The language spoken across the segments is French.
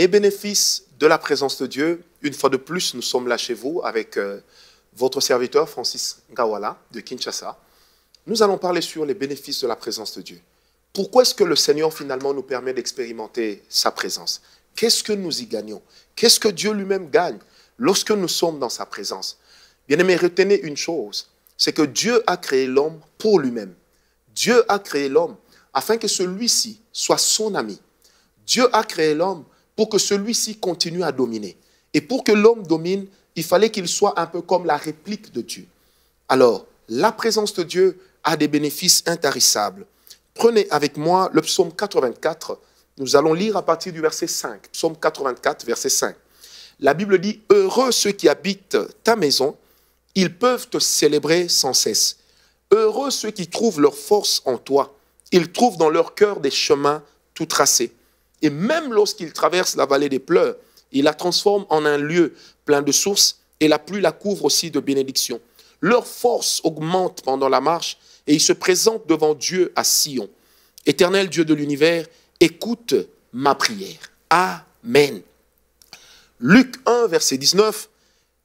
les bénéfices de la présence de Dieu. Une fois de plus, nous sommes là chez vous avec votre serviteur Francis Ngawala de Kinshasa. Nous allons parler sur les bénéfices de la présence de Dieu. Pourquoi est-ce que le Seigneur finalement nous permet d'expérimenter sa présence? Qu'est-ce que nous y gagnons? Qu'est-ce que Dieu lui-même gagne lorsque nous sommes dans sa présence? Bien-aimés, retenez une chose, c'est que Dieu a créé l'homme pour lui-même. Dieu a créé l'homme afin que celui-ci soit son ami. Dieu a créé l'homme pour que celui-ci continue à dominer. Et pour que l'homme domine, il fallait qu'il soit un peu comme la réplique de Dieu. Alors, la présence de Dieu a des bénéfices intarissables. Prenez avec moi le psaume 84. Nous allons lire à partir du verset 5. Psaume 84, verset 5. La Bible dit « Heureux ceux qui habitent ta maison, ils peuvent te célébrer sans cesse. Heureux ceux qui trouvent leur force en toi. Ils trouvent dans leur cœur des chemins tout tracés. Et même lorsqu'ils traversent la vallée des pleurs, ils la transforment en un lieu plein de sources et la pluie la couvre aussi de bénédictions. Leur force augmente pendant la marche et ils se présentent devant Dieu à Sion. Éternel Dieu de l'univers, écoute ma prière. Amen. » Luc 1, verset 19.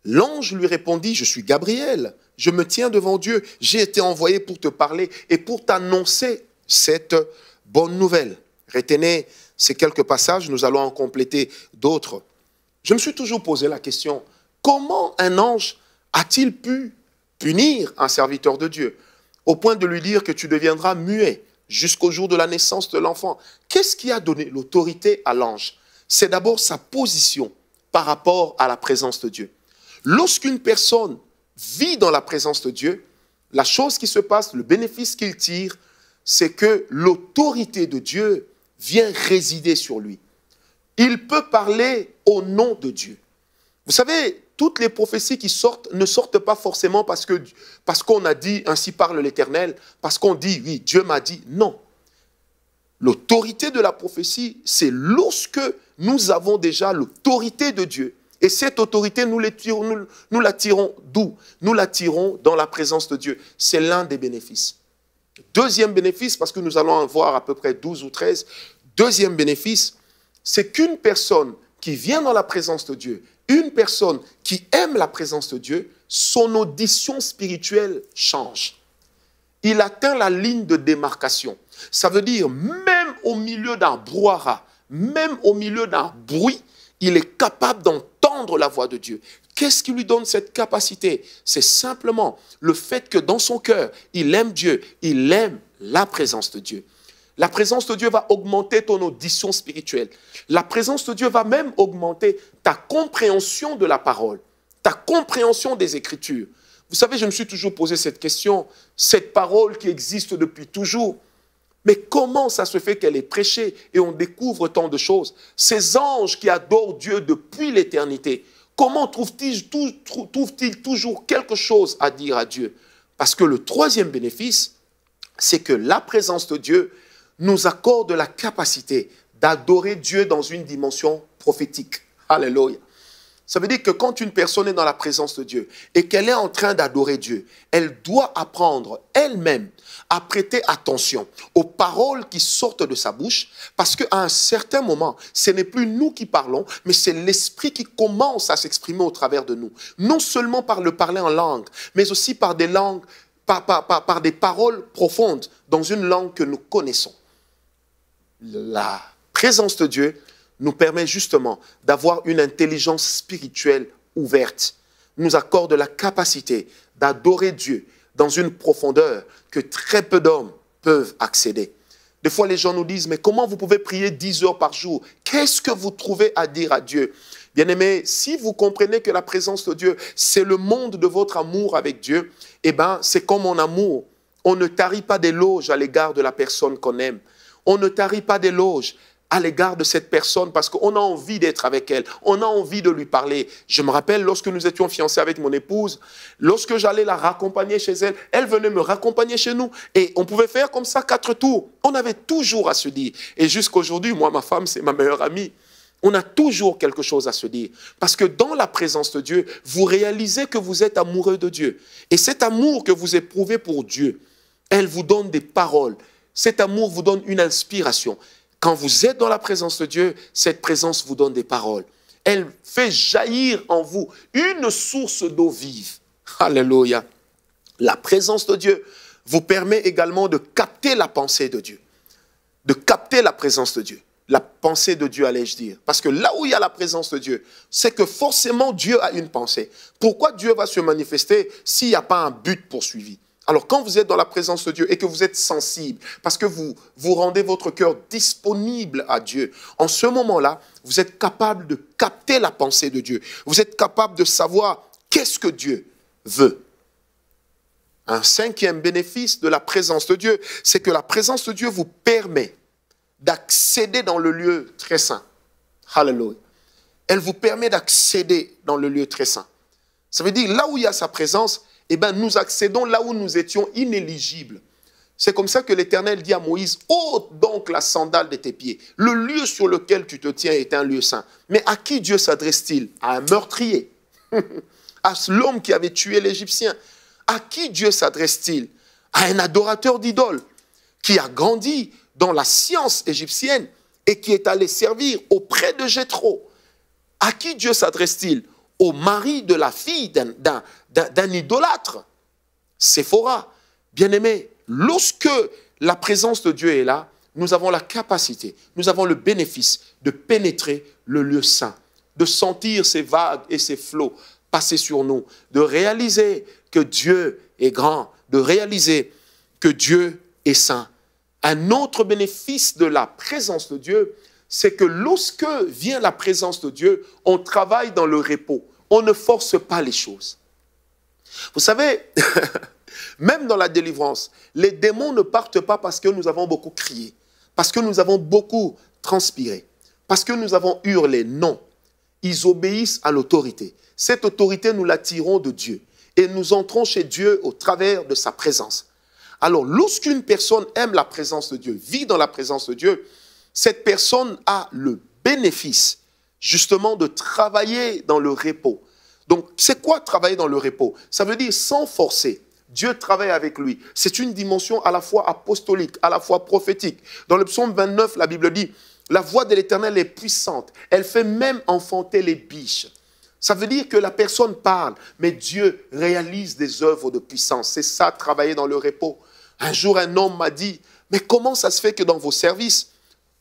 L'ange lui répondit, « Je suis Gabriel, je me tiens devant Dieu, j'ai été envoyé pour te parler et pour t'annoncer cette bonne nouvelle. » Retenez ces quelques passages, nous allons en compléter d'autres. Je me suis toujours posé la question, comment un ange a-t-il pu punir un serviteur de Dieu au point de lui dire que tu deviendras muet jusqu'au jour de la naissance de l'enfant? Qu'est-ce qui a donné l'autorité à l'ange? C'est d'abord sa position par rapport à la présence de Dieu. Lorsqu'une personne vit dans la présence de Dieu, la chose qui se passe, le bénéfice qu'il tire, c'est que l'autorité de Dieu vient résider sur lui. Il peut parler au nom de Dieu. Vous savez, toutes les prophéties qui sortent ne sortent pas forcément parce qu'on a dit « ainsi parle l'Éternel », parce qu'on dit « oui, Dieu m'a dit ». Non. L'autorité de la prophétie, c'est lorsque nous avons déjà l'autorité de Dieu. Et cette autorité, nous la tirons d'où? Nous la tirons dans la présence de Dieu. C'est l'un des bénéfices. Deuxième bénéfice, parce que nous allons en voir à peu près 12 ou 13. Deuxième bénéfice, c'est qu'une personne qui vient dans la présence de Dieu, une personne qui aime la présence de Dieu, son audition spirituelle change. Il atteint la ligne de démarcation. Ça veut dire, même au milieu d'un brouhaha, même au milieu d'un bruit, il est capable d'entendre la voix de Dieu. Qu'est-ce qui lui donne cette capacité? C'est simplement le fait que dans son cœur, il aime Dieu, il aime la présence de Dieu. La présence de Dieu va augmenter ton audition spirituelle. La présence de Dieu va même augmenter ta compréhension de la parole, ta compréhension des Écritures. Vous savez, je me suis toujours posé cette question, cette parole qui existe depuis toujours, mais comment ça se fait qu'elle est prêchée et on découvre tant de choses? Ces anges qui adorent Dieu depuis l'éternité, comment trouvent-ils toujours quelque chose à dire à Dieu? Parce que le troisième bénéfice, c'est que la présence de Dieu nous accorde la capacité d'adorer Dieu dans une dimension prophétique. Alléluia. Ça veut dire que quand une personne est dans la présence de Dieu et qu'elle est en train d'adorer Dieu, elle doit apprendre elle-même à prêter attention aux paroles qui sortent de sa bouche, parce qu'à un certain moment, ce n'est plus nous qui parlons, mais c'est l'Esprit qui commence à s'exprimer au travers de nous. Non seulement par le parler en langue, mais aussi par des langues, par des paroles profondes dans une langue que nous connaissons. La présence de Dieu nous permet justement d'avoir une intelligence spirituelle ouverte, nous accorde la capacité d'adorer Dieu dans une profondeur que très peu d'hommes peuvent accéder. Des fois, les gens nous disent, mais comment vous pouvez prier 10 heures par jour? Qu'est-ce que vous trouvez à dire à Dieu? Bien-aimés, si vous comprenez que la présence de Dieu, c'est le monde de votre amour avec Dieu, eh bien, c'est comme en amour. On ne tarit pas d'éloges à l'égard de la personne qu'on aime. On ne tarit pas d'éloges à l'égard de cette personne parce qu'on a envie d'être avec elle, on a envie de lui parler. Je me rappelle lorsque nous étions fiancés avec mon épouse, lorsque j'allais la raccompagner chez elle, elle venait me raccompagner chez nous et on pouvait faire comme ça 4 tours. On avait toujours à se dire. Et jusqu'aujourd'hui, moi, ma femme, c'est ma meilleure amie. On a toujours quelque chose à se dire. Parce que dans la présence de Dieu, vous réalisez que vous êtes amoureux de Dieu. Et cet amour que vous éprouvez pour Dieu, elle vous donne des paroles. Cet amour vous donne une inspiration. Quand vous êtes dans la présence de Dieu, cette présence vous donne des paroles. Elle fait jaillir en vous une source d'eau vive. Alléluia. La présence de Dieu vous permet également de capter la pensée de Dieu. De capter la présence de Dieu. La pensée de Dieu, allais-je dire. Parce que là où il y a la présence de Dieu, c'est que forcément Dieu a une pensée. Pourquoi Dieu va se manifester s'il n'y a pas un but poursuivi? Alors quand vous êtes dans la présence de Dieu et que vous êtes sensible, parce que vous rendez votre cœur disponible à Dieu, en ce moment-là, vous êtes capable de capter la pensée de Dieu. Vous êtes capable de savoir qu'est-ce que Dieu veut. Un cinquième bénéfice de la présence de Dieu, c'est que la présence de Dieu vous permet d'accéder dans le lieu très saint. Alléluia. Elle vous permet d'accéder dans le lieu très saint. Ça veut dire, là où il y a sa présence, eh ben, nous accédons là où nous étions inéligibles. C'est comme ça que l'Éternel dit à Moïse, ôte donc la sandale de tes pieds. Le lieu sur lequel tu te tiens est un lieu saint. Mais à qui Dieu s'adresse-t-il? À un meurtrier. À l'homme qui avait tué l'Égyptien. À qui Dieu s'adresse-t-il? À un adorateur d'idoles qui a grandi dans la science égyptienne et qui est allé servir auprès de Jéthro. À qui Dieu s'adresse-t-il? Au mari de la fille d'un idolâtre, Séphora. Bien-aimé, lorsque la présence de Dieu est là, nous avons la capacité, nous avons le bénéfice de pénétrer le lieu saint, de sentir ces vagues et ces flots passer sur nous, de réaliser que Dieu est grand, de réaliser que Dieu est saint. Un autre bénéfice de la présence de Dieu, c'est que lorsque vient la présence de Dieu, on travaille dans le repos. On ne force pas les choses. Vous savez, même dans la délivrance, les démons ne partent pas parce que nous avons beaucoup crié, parce que nous avons beaucoup transpiré, parce que nous avons hurlé. Non, ils obéissent à l'autorité. Cette autorité, nous la tirons de Dieu. Et nous entrons chez Dieu au travers de sa présence. Alors, lorsqu'une personne aime la présence de Dieu, vit dans la présence de Dieu, cette personne a le bénéfice, justement, de travailler dans le repos. Donc, c'est quoi travailler dans le repos? Ça veut dire sans forcer. Dieu travaille avec lui. C'est une dimension à la fois apostolique, à la fois prophétique. Dans le psaume 29, la Bible dit, la voix de l'Éternel est puissante. Elle fait même enfanter les biches. Ça veut dire que la personne parle, mais Dieu réalise des œuvres de puissance. C'est ça, travailler dans le repos. Un jour, un homme m'a dit, mais comment ça se fait que dans vos services,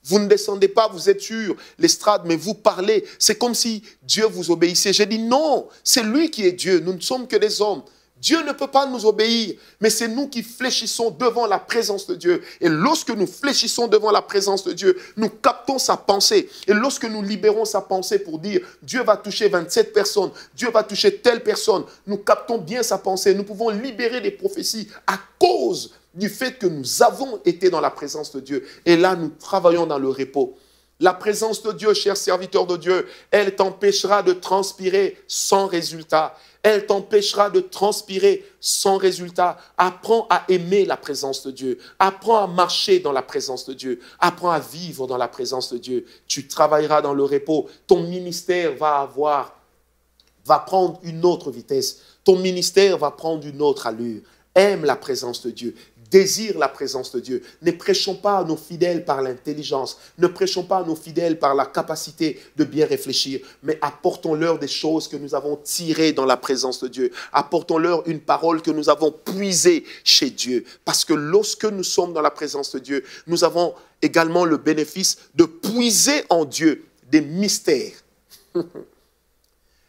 vous ne descendez pas, vous êtes sur l'estrade, mais vous parlez. C'est comme si Dieu vous obéissait. J'ai dit non, c'est lui qui est Dieu. Nous ne sommes que des hommes. Dieu ne peut pas nous obéir, mais c'est nous qui fléchissons devant la présence de Dieu. Et lorsque nous fléchissons devant la présence de Dieu, nous captons sa pensée. Et lorsque nous libérons sa pensée pour dire Dieu va toucher 27 personnes, Dieu va toucher telle personne, nous captons bien sa pensée. Nous pouvons libérer des prophéties à cause du fait que nous avons été dans la présence de Dieu. Et là, nous travaillons dans le repos. La présence de Dieu, chers serviteurs de Dieu, elle t'empêchera de transpirer sans résultat. Elle t'empêchera de transpirer sans résultat. Apprends à aimer la présence de Dieu. Apprends à marcher dans la présence de Dieu. Apprends à vivre dans la présence de Dieu. Tu travailleras dans le repos. Ton ministère va prendre une autre vitesse. Ton ministère va prendre une autre allure. Aime la présence de Dieu. Désire la présence de Dieu. Ne prêchons pas à nos fidèles par l'intelligence. Ne prêchons pas à nos fidèles par la capacité de bien réfléchir. Mais apportons-leur des choses que nous avons tirées dans la présence de Dieu. Apportons-leur une parole que nous avons puisée chez Dieu. Parce que lorsque nous sommes dans la présence de Dieu, nous avons également le bénéfice de puiser en Dieu des mystères.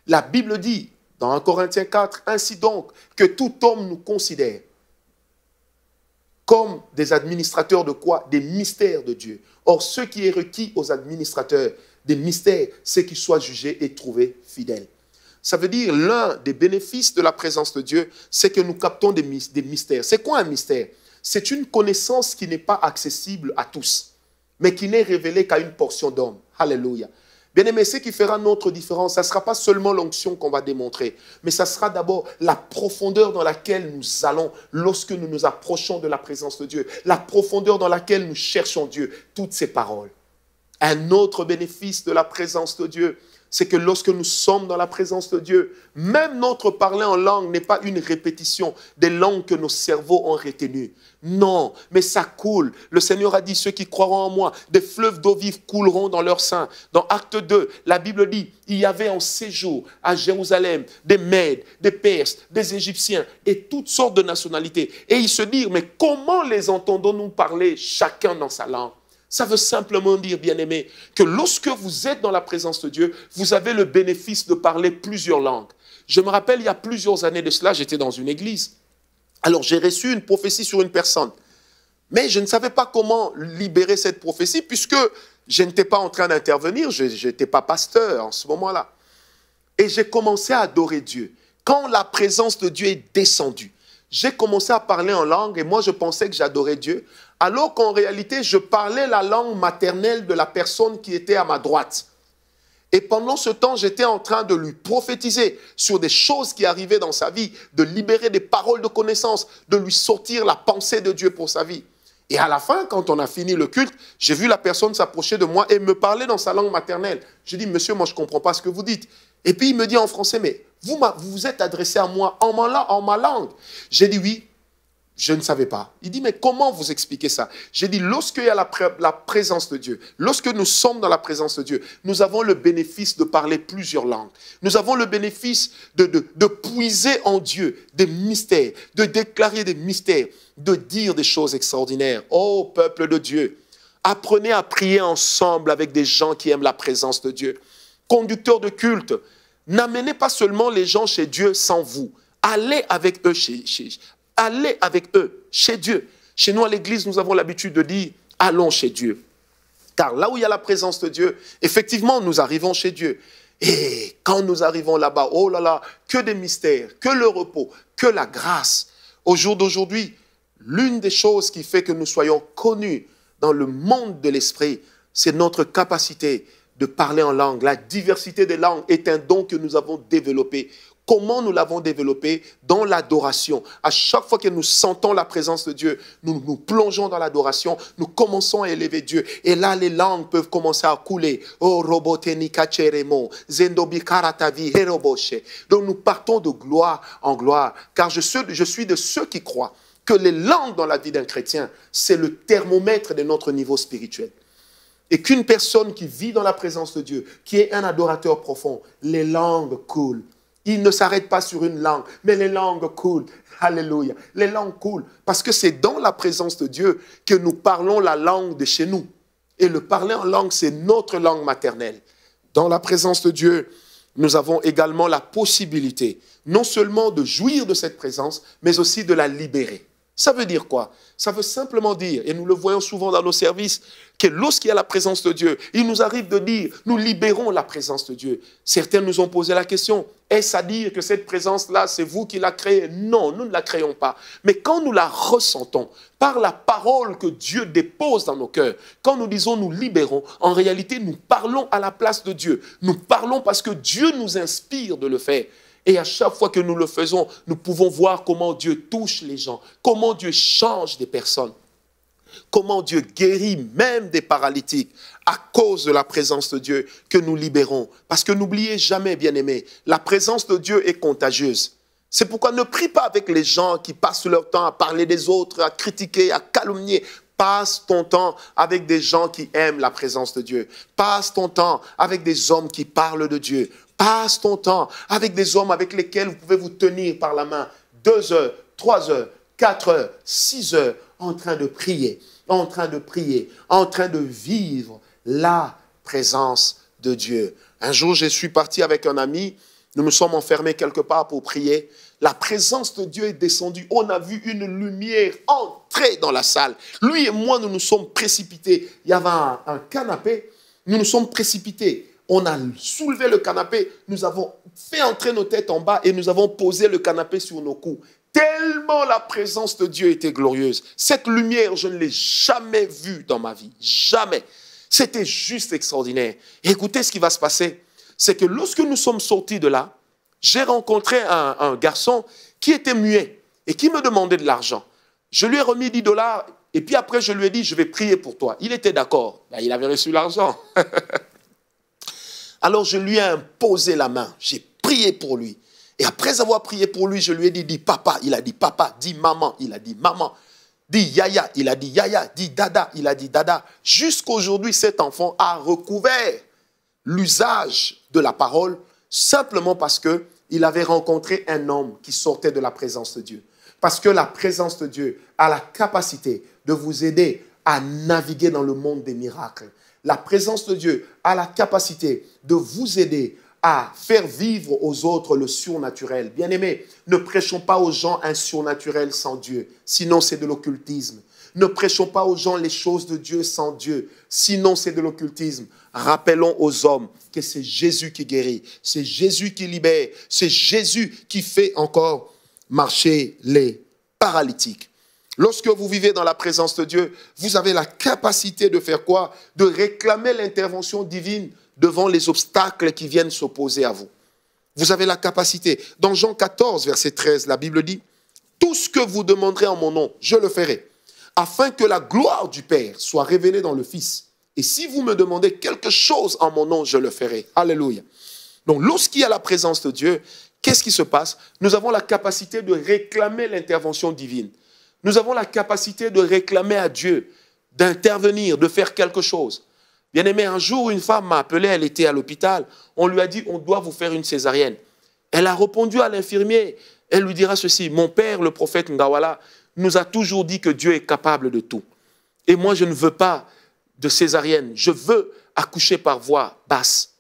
La Bible dit, dans 1 Corinthiens 4, ainsi donc que tout homme nous considère comme des administrateurs de quoi? Des mystères de Dieu. Or, ce qui est requis aux administrateurs des mystères, c'est qu'ils soient jugés et trouvés fidèles. Ça veut dire, l'un des bénéfices de la présence de Dieu, c'est que nous captons des mystères. C'est quoi un mystère? C'est une connaissance qui n'est pas accessible à tous, mais qui n'est révélée qu'à une portion d'hommes. Alléluia. Bien-aimé, ce qui fera notre différence, ça ne sera pas seulement l'onction qu'on va démontrer, mais ça sera d'abord la profondeur dans laquelle nous allons lorsque nous nous approchons de la présence de Dieu, la profondeur dans laquelle nous cherchons Dieu, toutes ces paroles. Un autre bénéfice de la présence de Dieu, c'est que lorsque nous sommes dans la présence de Dieu, même notre parler en langue n'est pas une répétition des langues que nos cerveaux ont retenues. Non, mais ça coule. Le Seigneur a dit, ceux qui croiront en moi, des fleuves d'eau vive couleront dans leur sein. Dans Acte 2, la Bible dit, il y avait en séjour à Jérusalem des Mèdes, des Perses, des Égyptiens et toutes sortes de nationalités. Et ils se disent, mais comment les entendons-nous parler chacun dans sa langue? Ça veut simplement dire, bien-aimés, que lorsque vous êtes dans la présence de Dieu, vous avez le bénéfice de parler plusieurs langues. Je me rappelle, il y a plusieurs années de cela, j'étais dans une église. Alors, j'ai reçu une prophétie sur une personne. Mais je ne savais pas comment libérer cette prophétie puisque je n'étais pas en train d'intervenir, je n'étais pas pasteur en ce moment-là. Et j'ai commencé à adorer Dieu. Quand la présence de Dieu est descendue, j'ai commencé à parler en langue et moi, je pensais que j'adorais Dieu. Alors qu'en réalité, je parlais la langue maternelle de la personne qui était à ma droite. Et pendant ce temps, j'étais en train de lui prophétiser sur des choses qui arrivaient dans sa vie, de libérer des paroles de connaissance, de lui sortir la pensée de Dieu pour sa vie. Et à la fin, quand on a fini le culte, j'ai vu la personne s'approcher de moi et me parler dans sa langue maternelle. J'ai dit, monsieur, moi je ne comprends pas ce que vous dites. Et puis il me dit en français, mais vous vous êtes adressé à moi en ma langue. J'ai dit oui. Je ne savais pas. Il dit, mais comment vous expliquez ça? J'ai dit, lorsqu'il y a la présence de Dieu, lorsque nous sommes dans la présence de Dieu, nous avons le bénéfice de parler plusieurs langues. Nous avons le bénéfice de puiser en Dieu des mystères, de déclarer des mystères, de dire des choses extraordinaires. Oh, peuple de Dieu, apprenez à prier ensemble avec des gens qui aiment la présence de Dieu. Conducteurs de culte, n'amenez pas seulement les gens chez Dieu sans vous. Allez avec eux Allez avec eux, chez Dieu. Chez nous, à l'église, nous avons l'habitude de dire, allons chez Dieu. Car là où il y a la présence de Dieu, effectivement, nous arrivons chez Dieu. Et quand nous arrivons là-bas, oh là là, que des mystères, que le repos, que la grâce. Au jour d'aujourd'hui, l'une des choses qui fait que nous soyons connus dans le monde de l'esprit, c'est notre capacité de parler en langue. La diversité des langues est un don que nous avons développé. Comment nous l'avons développé? Dans l'adoration. À chaque fois que nous sentons la présence de Dieu, nous nous plongeons dans l'adoration, nous commençons à élever Dieu. Et là, les langues peuvent commencer à couler. Oh, robotenika cheremo, zendobi karatavi heroboshe. Donc nous partons de gloire en gloire. Car je suis de ceux qui croient que les langues dans la vie d'un chrétien, c'est le thermomètre de notre niveau spirituel. Et qu'une personne qui vit dans la présence de Dieu, qui est un adorateur profond, les langues coulent. Il ne s'arrête pas sur une langue, mais les langues coulent. Alléluia. Les langues coulent parce que c'est dans la présence de Dieu que nous parlons la langue de chez nous. Et le parler en langue, c'est notre langue maternelle. Dans la présence de Dieu, nous avons également la possibilité non seulement de jouir de cette présence, mais aussi de la libérer. Ça veut dire quoi? Ça veut simplement dire, et nous le voyons souvent dans nos services, que lorsqu'il y a la présence de Dieu, il nous arrive de dire, nous libérons la présence de Dieu. Certains nous ont posé la question, est-ce à dire que cette présence-là, c'est vous qui la créez? Non, nous ne la créons pas. Mais quand nous la ressentons, par la parole que Dieu dépose dans nos cœurs, quand nous disons nous libérons, en réalité, nous parlons à la place de Dieu. Nous parlons parce que Dieu nous inspire de le faire. Et à chaque fois que nous le faisons, nous pouvons voir comment Dieu touche les gens, comment Dieu change des personnes, comment Dieu guérit même des paralytiques à cause de la présence de Dieu que nous libérons. Parce que n'oubliez jamais, bien-aimés, la présence de Dieu est contagieuse. C'est pourquoi ne prie pas avec les gens qui passent leur temps à parler des autres, à critiquer, à calomnier. Passe ton temps avec des gens qui aiment la présence de Dieu. Passe ton temps avec des hommes qui parlent de Dieu. Passe ton temps avec des hommes avec lesquels vous pouvez vous tenir par la main 2 heures, 3 heures, 4 heures, 6 heures en train de prier, en train de vivre la présence de Dieu. Un jour, je suis parti avec un ami, nous nous sommes enfermés quelque part pour prier. La présence de Dieu est descendue. On a vu une lumière entrer dans la salle. Lui et moi, nous nous sommes précipités. Il y avait un canapé. Nous nous sommes précipités. On a soulevé le canapé. Nous avons fait entrer nos têtes en bas et nous avons posé le canapé sur nos coups. Tellement la présence de Dieu était glorieuse. Cette lumière, je ne l'ai jamais vue dans ma vie. Jamais. C'était juste extraordinaire. Et écoutez ce qui va se passer. C'est que lorsque nous sommes sortis de là, j'ai rencontré un garçon qui était muet et qui me demandait de l'argent. Je lui ai remis 10 $ et puis après je lui ai dit, je vais prier pour toi. Il était d'accord. Ben, il avait reçu l'argent. Alors je lui ai imposé la main. J'ai prié pour lui. Et après avoir prié pour lui, je lui ai dit, dis papa. Il a dit papa. Dis maman. Il a dit maman. Dis yaya. Il a dit yaya. Dis dada. Il a dit dada. Jusqu'aujourd'hui, cet enfant a recouvert l'usage de la parole simplement parce qu'il avait rencontré un homme qui sortait de la présence de Dieu. Parce que la présence de Dieu a la capacité de vous aider à naviguer dans le monde des miracles. La présence de Dieu a la capacité de vous aider à faire vivre aux autres le surnaturel. Bien-aimés, ne prêchons pas aux gens un surnaturel sans Dieu, sinon c'est de l'occultisme. Ne prêchons pas aux gens les choses de Dieu sans Dieu, sinon c'est de l'occultisme. Rappelons aux hommes que c'est Jésus qui guérit, c'est Jésus qui libère, c'est Jésus qui fait encore marcher les paralytiques. Lorsque vous vivez dans la présence de Dieu, vous avez la capacité de faire quoi? De réclamer l'intervention divine devant les obstacles qui viennent s'opposer à vous. Vous avez la capacité. Dans Jean 14, verset 13, la Bible dit, « Tout ce que vous demanderez en mon nom, je le ferai, afin que la gloire du Père soit révélée dans le Fils. Et si vous me demandez quelque chose en mon nom, je le ferai. » Alléluia. Donc, lorsqu'il y a la présence de Dieu, qu'est-ce qui se passe? Nous avons la capacité de réclamer l'intervention divine. Nous avons la capacité de réclamer à Dieu, d'intervenir, de faire quelque chose. Bien-aimé, un jour, une femme m'a appelé, elle était à l'hôpital. On lui a dit, on doit vous faire une césarienne. Elle a répondu à l'infirmier, elle lui dira ceci, mon père, le prophète Ngawala, nous a toujours dit que Dieu est capable de tout. Et moi, je ne veux pas de césarienne, je veux accoucher par voie basse.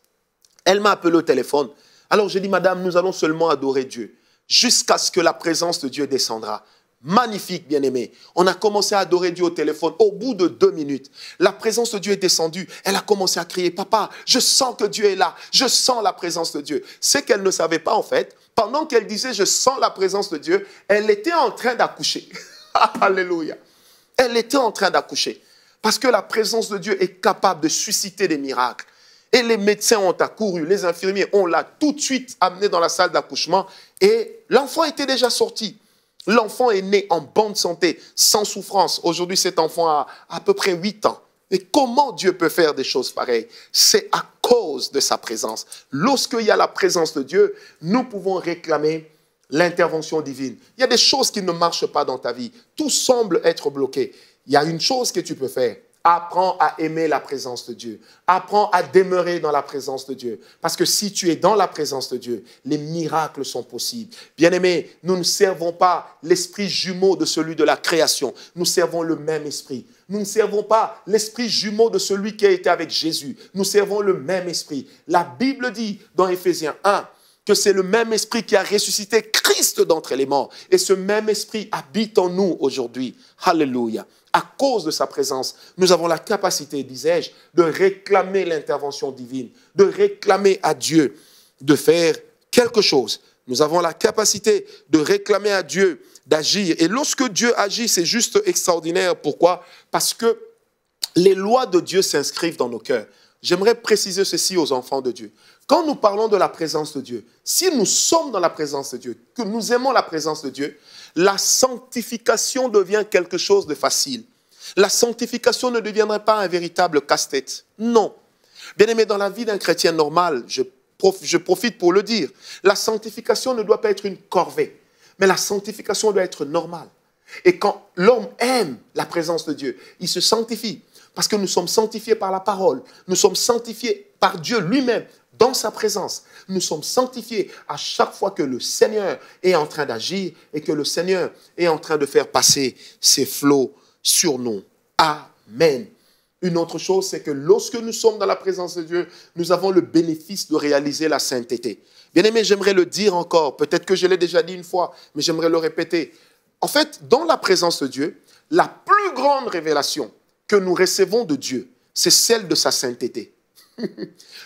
Elle m'a appelé au téléphone. Alors j'ai dit, madame, nous allons seulement adorer Dieu jusqu'à ce que la présence de Dieu descendra. Magnifique, bien-aimé. On a commencé à adorer Dieu au téléphone. Au bout de 2 minutes, la présence de Dieu est descendue. Elle a commencé à crier, papa, je sens que Dieu est là. Je sens la présence de Dieu. C'est qu'elle ne savait pas, en fait, pendant qu'elle disait, je sens la présence de Dieu, elle était en train d'accoucher. Alléluia. Elle était en train d'accoucher. Parce que la présence de Dieu est capable de susciter des miracles. Et les médecins ont accouru, les infirmiers, on l'a tout de suite amené dans la salle d'accouchement et l'enfant était déjà sorti. L'enfant est né en bonne santé, sans souffrance. Aujourd'hui, cet enfant a à peu près 8 ans. Et comment Dieu peut faire des choses pareilles? C'est à cause de sa présence. Lorsqu'il y a la présence de Dieu, nous pouvons réclamer l'intervention divine. Il y a des choses qui ne marchent pas dans ta vie. Tout semble être bloqué. Il y a une chose que tu peux faire. Apprends à aimer la présence de Dieu. Apprends à demeurer dans la présence de Dieu. Parce que si tu es dans la présence de Dieu, les miracles sont possibles. Bien-aimés, nous ne servons pas l'esprit jumeau de celui de la création. Nous servons le même esprit. Nous ne servons pas l'esprit jumeau de celui qui a été avec Jésus. Nous servons le même esprit. La Bible dit dans Éphésiens 1 que c'est le même esprit qui a ressuscité Christ d'entre les morts. Et ce même esprit habite en nous aujourd'hui. Alléluia. À cause de sa présence, nous avons la capacité, disais-je, de réclamer l'intervention divine, de réclamer à Dieu de faire quelque chose. Nous avons la capacité de réclamer à Dieu d'agir. Et lorsque Dieu agit, c'est juste extraordinaire. Pourquoi? Parce que les lois de Dieu s'inscrivent dans nos cœurs. J'aimerais préciser ceci aux enfants de Dieu. Quand nous parlons de la présence de Dieu, si nous sommes dans la présence de Dieu, que nous aimons la présence de Dieu, la sanctification devient quelque chose de facile. La sanctification ne deviendrait pas un véritable casse-tête. Non. Bien-aimé, dans la vie d'un chrétien normal, je profite pour le dire, la sanctification ne doit pas être une corvée, mais la sanctification doit être normale. Et quand l'homme aime la présence de Dieu, il se sanctifie. Parce que nous sommes sanctifiés par la parole. Nous sommes sanctifiés par Dieu lui-même, dans sa présence. Nous sommes sanctifiés à chaque fois que le Seigneur est en train d'agir et que le Seigneur est en train de faire passer ses flots sur nous. Amen. Une autre chose, c'est que lorsque nous sommes dans la présence de Dieu, nous avons le bénéfice de réaliser la sainteté. Bien-aimé, j'aimerais le dire encore. Peut-être que je l'ai déjà dit une fois, mais j'aimerais le répéter. En fait, dans la présence de Dieu, la plus grande révélation que nous recevons de Dieu, c'est celle de sa sainteté.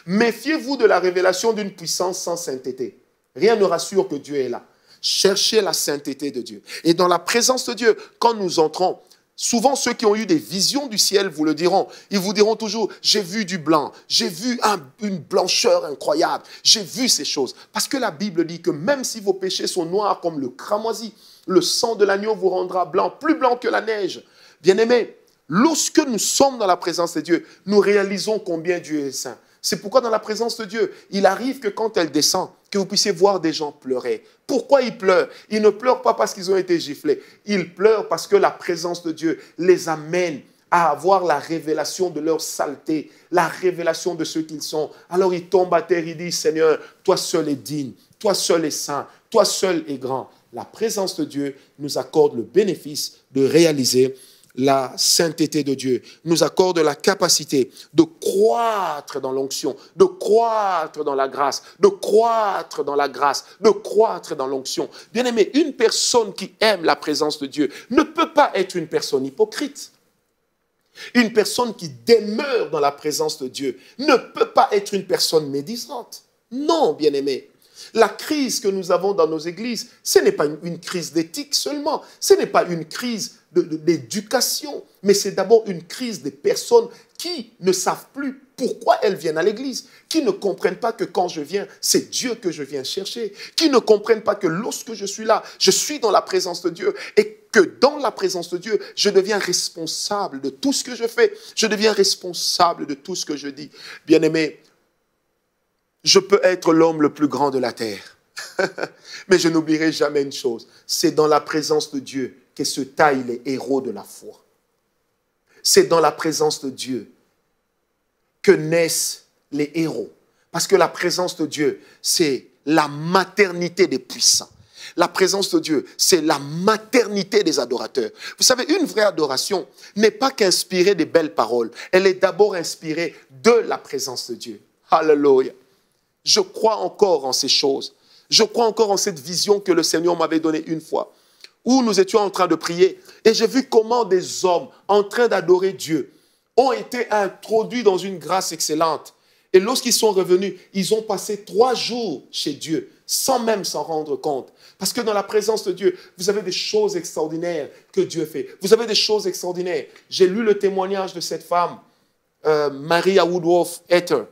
Méfiez-vous de la révélation d'une puissance sans sainteté. Rien ne rassure que Dieu est là. Cherchez la sainteté de Dieu. Et dans la présence de Dieu, quand nous entrons, souvent ceux qui ont eu des visions du ciel vous le diront. Ils vous diront toujours, j'ai vu du blanc, j'ai vu une blancheur incroyable, j'ai vu ces choses. Parce que la Bible dit que même si vos péchés sont noirs comme le cramoisi, le sang de l'agneau vous rendra blanc, plus blanc que la neige. Bien-aimés, lorsque nous sommes dans la présence de Dieu, nous réalisons combien Dieu est saint. C'est pourquoi dans la présence de Dieu, il arrive que quand elle descend, que vous puissiez voir des gens pleurer. Pourquoi ils pleurent? Ils ne pleurent pas parce qu'ils ont été giflés. Ils pleurent parce que la présence de Dieu les amène à avoir la révélation de leur saleté, la révélation de ce qu'ils sont. Alors ils tombent à terre, ils disent, Seigneur, toi seul es digne, toi seul es saint, toi seul es grand. La présence de Dieu nous accorde le bénéfice de réaliser la sainteté de Dieu, nous accorde la capacité de croître dans l'onction, de croître dans la grâce, de croître dans la grâce, de croître dans l'onction. Bien-aimé, une personne qui aime la présence de Dieu ne peut pas être une personne hypocrite. Une personne qui demeure dans la présence de Dieu ne peut pas être une personne médisante. Non, bien-aimé. La crise que nous avons dans nos églises, ce n'est pas une crise d'éthique seulement, ce n'est pas une crise d'éducation, mais c'est d'abord une crise des personnes qui ne savent plus pourquoi elles viennent à l'église, qui ne comprennent pas que quand je viens, c'est Dieu que je viens chercher, qui ne comprennent pas que lorsque je suis là, je suis dans la présence de Dieu et que dans la présence de Dieu, je deviens responsable de tout ce que je fais, je deviens responsable de tout ce que je dis. Bien-aimé, je peux être l'homme le plus grand de la terre, mais je n'oublierai jamais une chose, c'est dans la présence de Dieu que se taillent les héros de la foi. C'est dans la présence de Dieu que naissent les héros. Parce que la présence de Dieu, c'est la maternité des puissants. La présence de Dieu, c'est la maternité des adorateurs. Vous savez, une vraie adoration n'est pas qu'inspirée des belles paroles. Elle est d'abord inspirée de la présence de Dieu. Alléluia. Je crois encore en ces choses. Je crois encore en cette vision que le Seigneur m'avait donnée une fois, où nous étions en train de prier, et j'ai vu comment des hommes en train d'adorer Dieu ont été introduits dans une grâce excellente. Et lorsqu'ils sont revenus, ils ont passé 3 jours chez Dieu, sans même s'en rendre compte. Parce que dans la présence de Dieu, vous avez des choses extraordinaires que Dieu fait. Vous avez des choses extraordinaires. J'ai lu le témoignage de cette femme, Maria Woodworth Etter.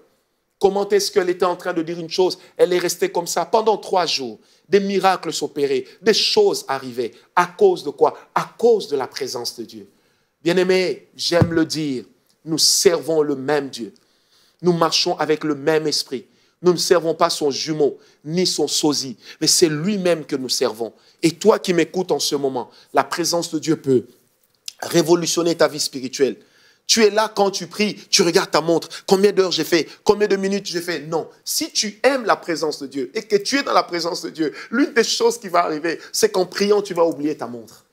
Comment est-ce qu'elle était en train de dire une chose? Elle est restée comme ça pendant 3 jours. Des miracles s'opéraient, des choses arrivaient. À cause de quoi? À cause de la présence de Dieu. Bien-aimés, j'aime le dire, nous servons le même Dieu. Nous marchons avec le même esprit. Nous ne servons pas son jumeau, ni son sosie, mais c'est lui-même que nous servons. Et toi qui m'écoutes en ce moment, la présence de Dieu peut révolutionner ta vie spirituelle. Tu es là quand tu pries, tu regardes ta montre. Combien d'heures j'ai fait? Combien de minutes j'ai fait? Non. Si tu aimes la présence de Dieu et que tu es dans la présence de Dieu, l'une des choses qui va arriver, c'est qu'en priant, tu vas oublier ta montre.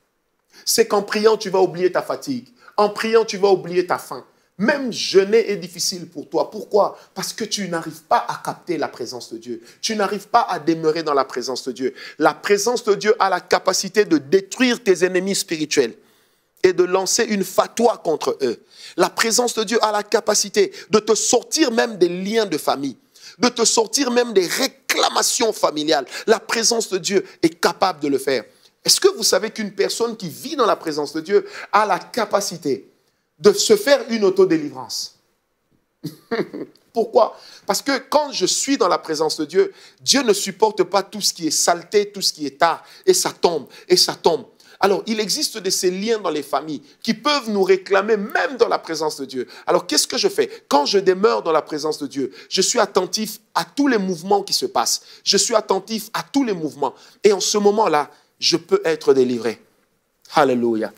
C'est qu'en priant, tu vas oublier ta fatigue. En priant, tu vas oublier ta faim. Même jeûner est difficile pour toi. Pourquoi? Parce que tu n'arrives pas à capter la présence de Dieu. Tu n'arrives pas à demeurer dans la présence de Dieu. La présence de Dieu a la capacité de détruire tes ennemis spirituels et de lancer une fatwa contre eux. La présence de Dieu a la capacité de te sortir même des liens de famille, de te sortir même des réclamations familiales. La présence de Dieu est capable de le faire. Est-ce que vous savez qu'une personne qui vit dans la présence de Dieu a la capacité de se faire une autodélivrance? Pourquoi? Parce que quand je suis dans la présence de Dieu, Dieu ne supporte pas tout ce qui est saleté, tout ce qui est tard, et ça tombe, et ça tombe. Alors, il existe de ces liens dans les familles qui peuvent nous réclamer même dans la présence de Dieu. Alors, qu'est-ce que je fais? Quand je demeure dans la présence de Dieu, je suis attentif à tous les mouvements qui se passent. Je suis attentif à tous les mouvements. Et en ce moment-là, je peux être délivré. Alléluia.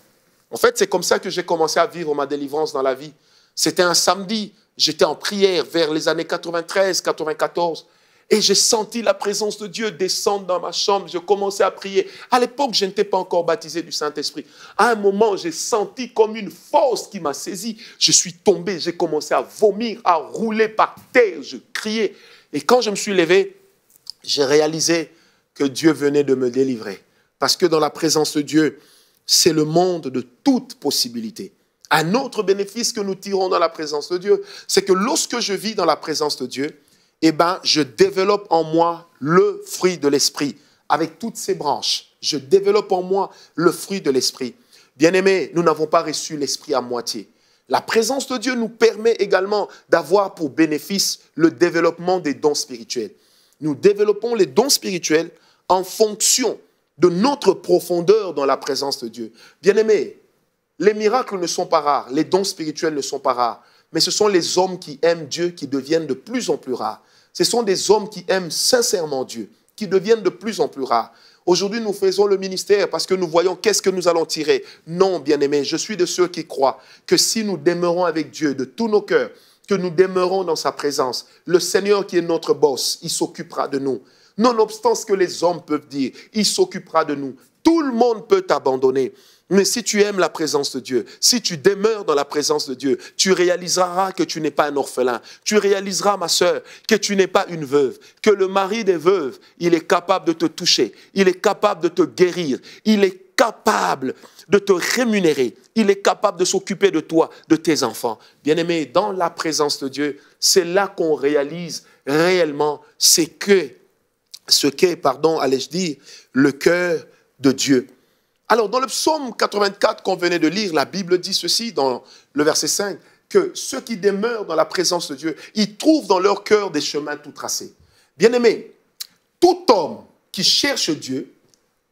En fait, c'est comme ça que j'ai commencé à vivre ma délivrance dans la vie. C'était un samedi, j'étais en prière vers les années 93, 94. Et j'ai senti la présence de Dieu descendre dans ma chambre. Je commençais à prier. À l'époque, je n'étais pas encore baptisé du Saint-Esprit. À un moment, j'ai senti comme une force qui m'a saisi. Je suis tombé, j'ai commencé à vomir, à rouler par terre. Je criais. Et quand je me suis levé, j'ai réalisé que Dieu venait de me délivrer. Parce que dans la présence de Dieu, c'est le monde de toute possibilité. Un autre bénéfice que nous tirons dans la présence de Dieu, c'est que lorsque je vis dans la présence de Dieu, eh ben, je développe en moi le fruit de l'esprit, avec toutes ses branches. Je développe en moi le fruit de l'esprit. Bien-aimés, nous n'avons pas reçu l'esprit à moitié. La présence de Dieu nous permet également d'avoir pour bénéfice le développement des dons spirituels. Nous développons les dons spirituels en fonction de notre profondeur dans la présence de Dieu. Bien-aimés, les miracles ne sont pas rares, les dons spirituels ne sont pas rares. mais ce sont les hommes qui aiment Dieu qui deviennent de plus en plus rares. Ce sont des hommes qui aiment sincèrement Dieu, qui deviennent de plus en plus rares. Aujourd'hui, nous faisons le ministère parce que nous voyons qu'est-ce que nous allons tirer. Non, bien-aimés, je suis de ceux qui croient que si nous demeurons avec Dieu de tous nos cœurs, que nous demeurons dans sa présence, le Seigneur qui est notre boss, il s'occupera de nous. Nonobstant ce que les hommes peuvent dire, il s'occupera de nous. Tout le monde peut t'abandonner. Mais si tu aimes la présence de Dieu, si tu demeures dans la présence de Dieu, tu réaliseras que tu n'es pas un orphelin. Tu réaliseras, ma sœur, que tu n'es pas une veuve. Que le mari des veuves, il est capable de te toucher. Il est capable de te guérir. Il est capable de te rémunérer. Il est capable de s'occuper de toi, de tes enfants. Bien-aimé, dans la présence de Dieu, c'est là qu'on réalise réellement ce qu'est, allais-je dire, le cœur de Dieu. Alors, dans le psaume 84 qu'on venait de lire, la Bible dit ceci, dans le verset 5, que ceux qui demeurent dans la présence de Dieu, ils trouvent dans leur cœur des chemins tout tracés. Bien-aimé, tout homme qui cherche Dieu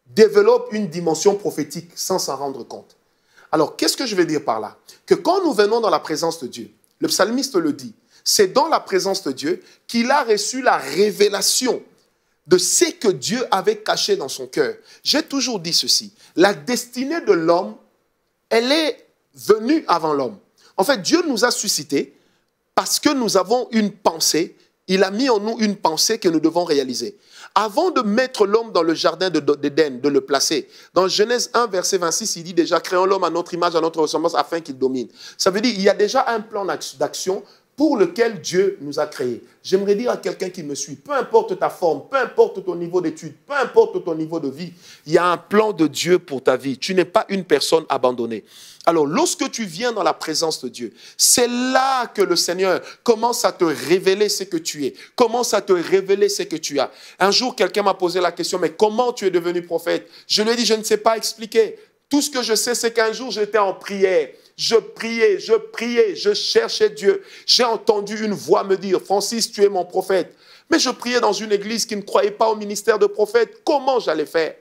développe une dimension prophétique sans s'en rendre compte. Alors, qu'est-ce que je veux dire par là? Que quand nous venons dans la présence de Dieu, le psalmiste le dit, c'est dans la présence de Dieu qu'il a reçu la révélation de ce que Dieu avait caché dans son cœur. J'ai toujours dit ceci, la destinée de l'homme, elle est venue avant l'homme. En fait, Dieu nous a suscités parce que nous avons une pensée, il a mis en nous une pensée que nous devons réaliser. Avant de mettre l'homme dans le jardin d'Éden, de le placer, dans Genèse 1, verset 26, il dit déjà, créons l'homme à notre image, à notre ressemblance, afin qu'il domine. Ça veut dire qu'il y a déjà un plan d'action pour lequel Dieu nous a créés. J'aimerais dire à quelqu'un qui me suit, peu importe ta forme, peu importe ton niveau d'études, peu importe ton niveau de vie, il y a un plan de Dieu pour ta vie. Tu n'es pas une personne abandonnée. Alors, lorsque tu viens dans la présence de Dieu, c'est là que le Seigneur commence à te révéler ce que tu es, commence à te révéler ce que tu as. Un jour, quelqu'un m'a posé la question, mais comment tu es devenu prophète? Je lui ai dit, je ne sais pas expliquer. Tout ce que je sais, c'est qu'un jour, j'étais en prière. Je priais, je cherchais Dieu. J'ai entendu une voix me dire, Francis, tu es mon prophète. Mais je priais dans une église qui ne croyait pas au ministère de prophète. Comment j'allais faire?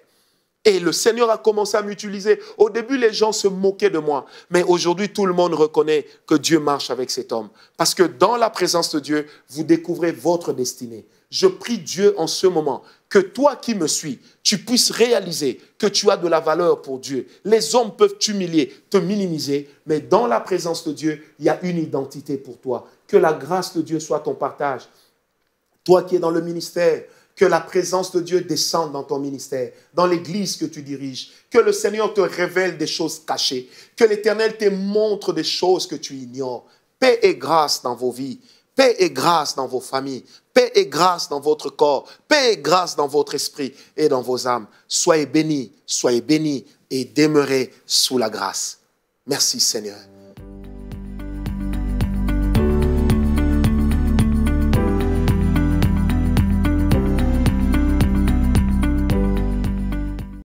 Et le Seigneur a commencé à m'utiliser. Au début, les gens se moquaient de moi. Mais aujourd'hui, tout le monde reconnaît que Dieu marche avec cet homme. Parce que dans la présence de Dieu, vous découvrez votre destinée. Je prie Dieu en ce moment que toi qui me suis, tu puisses réaliser que tu as de la valeur pour Dieu. Les hommes peuvent t'humilier, te minimiser, mais dans la présence de Dieu, il y a une identité pour toi. Que la grâce de Dieu soit ton partage. Toi qui es dans le ministère, que la présence de Dieu descende dans ton ministère, dans l'église que tu diriges, que le Seigneur te révèle des choses cachées, que l'Éternel te montre des choses que tu ignores. Paix et grâce dans vos vies, paix et grâce dans vos familles, paix et grâce dans votre corps, paix et grâce dans votre esprit et dans vos âmes. Soyez bénis et demeurez sous la grâce. Merci Seigneur.